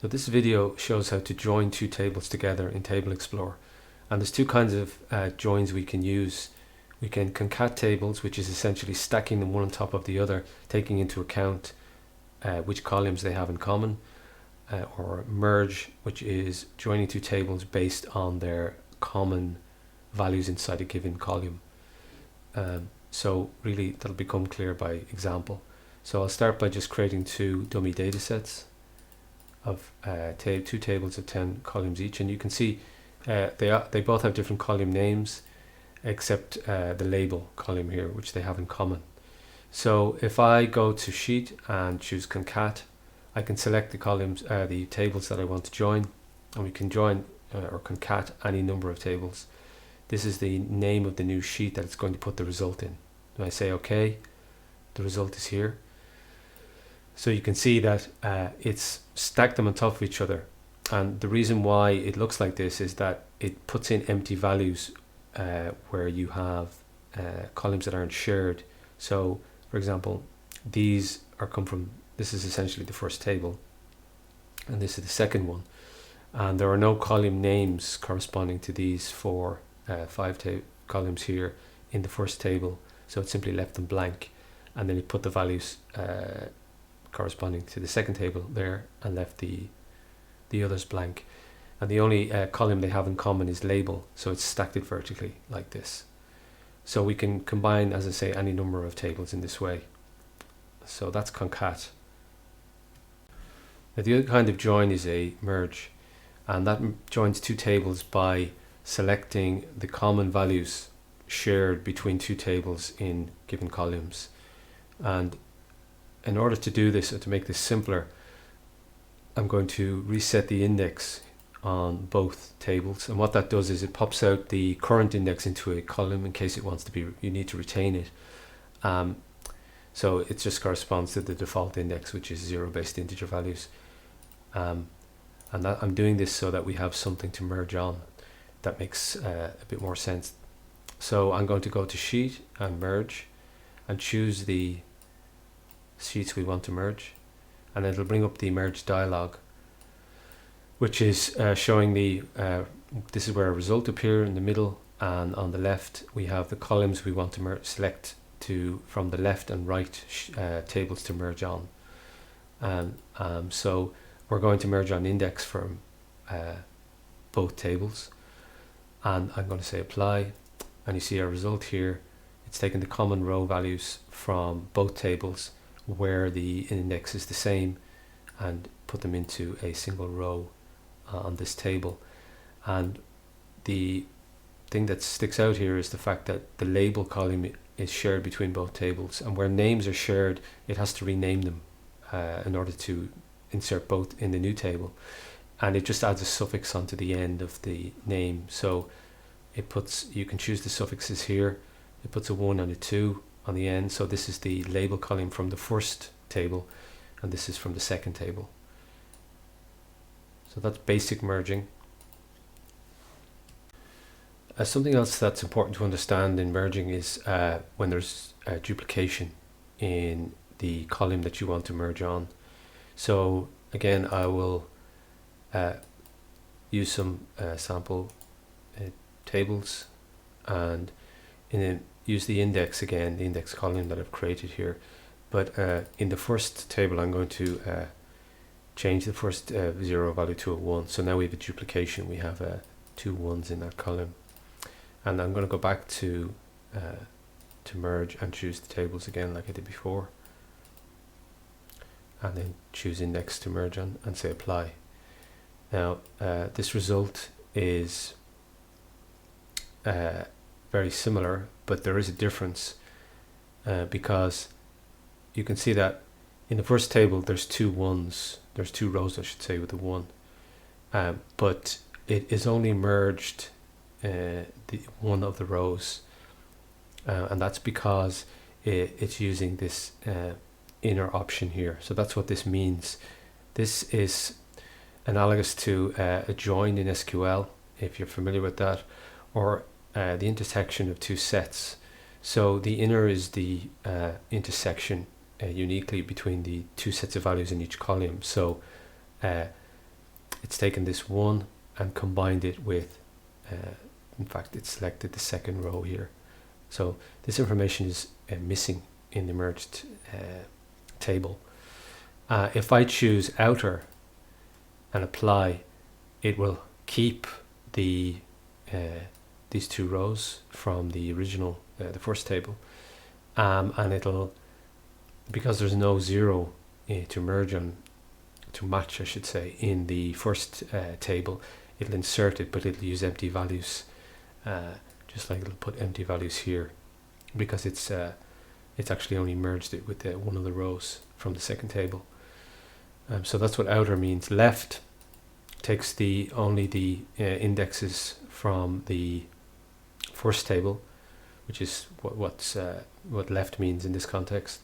So this video shows how to join two tables together in Tablexplore. And there's two kinds of joins we can use. We can concat tables, which is essentially stacking them one on top of the other, taking into account which columns they have in common, or merge, which is joining two tables based on their common values inside a given column. So really that'll become clear by example. So I'll start by just creating two dummy data sets of two tables of 10 columns each, and you can see they both have different column names except the label column here, which they have in common. So if I go to sheet and choose concat, I can select the columns, the tables that I want to join, and we can join or concat any number of tables. This is the name of the new sheet that it's going to put the result in. When I say OK, the result is here. So you can see that it's stacked them on top of each other, and the reason why it looks like this is that it puts in empty values where you have columns that aren't shared. So for example, these this is essentially the first table, and this is the second one, and there are no column names corresponding to these four five columns here in the first table, so it simply left them blank, and then you put the values corresponding to the second table there and left the others blank, and the only column they have in common is label, so it's stacked it vertically like this. So we can combine, as I say, any number of tables in this way. So that's concat. Now the other kind of join is a merge, and that joins two tables by selecting the common values shared between two tables in given columns. And in order to do this, or to make this simpler, I'm going to reset the index on both tables, and what that does is it pops out the current index into a column in case it wants to be, you need to retain it. So it just corresponds to the default index, which is 0-based integer values. And that I'm doing this so that we have something to merge on. That makes a bit more sense. So I'm going to go to sheet and merge and choose the sheets we want to merge, and it'll bring up the merge dialog, which is showing this is where a result appear in the middle, and on the left we have the columns we want to select from the left and right tables to merge on. So we're going to merge on index from both tables, and I'm going to say apply, and you see our result here. It's taken the common row values from both tables where the index is the same and put them into a single row on this table. And the thing that sticks out here is the fact that the label column is shared between both tables, and where names are shared, it has to rename them in order to insert both in the new table, and it just adds a suffix onto the end of the name. So you can choose the suffixes here. It puts a 1 and a 2 on the end, so this is the label column from the first table, and this is from the second table. So that's basic merging. Something else that's important to understand in merging is when there's duplication in the column that you want to merge on. So again, I will use some sample tables, and use the index again, the index column that I've created here. But in the first table, I'm going to change the first 0 value to a 1. So now we have a duplication. We have 2 1s in that column. And I'm going to go back to merge and choose the tables again like I did before. And then choose index to merge on and say apply. Now this result is very similar, but there is a difference because you can see that in the first table there's 2 1s, there's 2 rows I should say with a 1, but it is only merged the one of the rows, and that's because it's using this inner option here. So that's what this means. This is analogous to a join in SQL, if you're familiar with that, or the intersection of two sets. So the inner is the intersection uniquely between the two sets of values in each column. So it's taken this 1 and combined it with, in fact, it's selected the second row here. So this information is missing in the merged table. If I choose outer and apply, it will keep the these 2 rows from the original, the first table, and it'll, because there's no 0 to merge on, to match I should say, in the first table, it'll insert it, but it'll use empty values, just like it'll put empty values here, because it's actually only merged it with one of the rows from the second table. So that's what outer means. Left takes only the indexes from the first table, which is what left means in this context.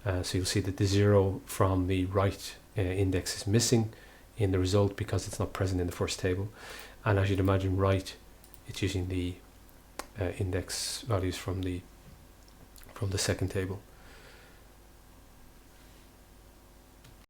So you'll see that the 0 from the right index is missing in the result because it's not present in the first table. And as you'd imagine, right, it's using the index values from the second table.